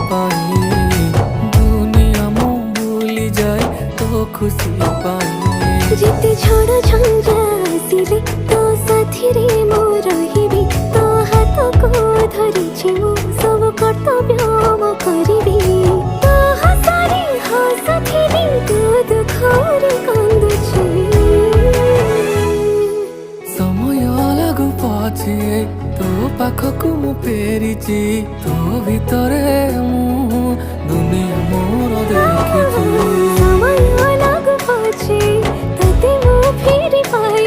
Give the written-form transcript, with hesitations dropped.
पाई दुनिया मु भूली जाए तो खुशी पाई जिते झड़ झंझा आसिले तो साथी रे मु रहिबी तो हाथ को धरिछि मु सब कर्तव्य मु करिबी तो हसारे हसथिबी तो दुखरे कांदुछि समय लागू पछे तो पाखकु मु फेरिछि तो भितरे मु दुनिया मोर देखिछि समय लागू पछे तते मु फेरि पाइ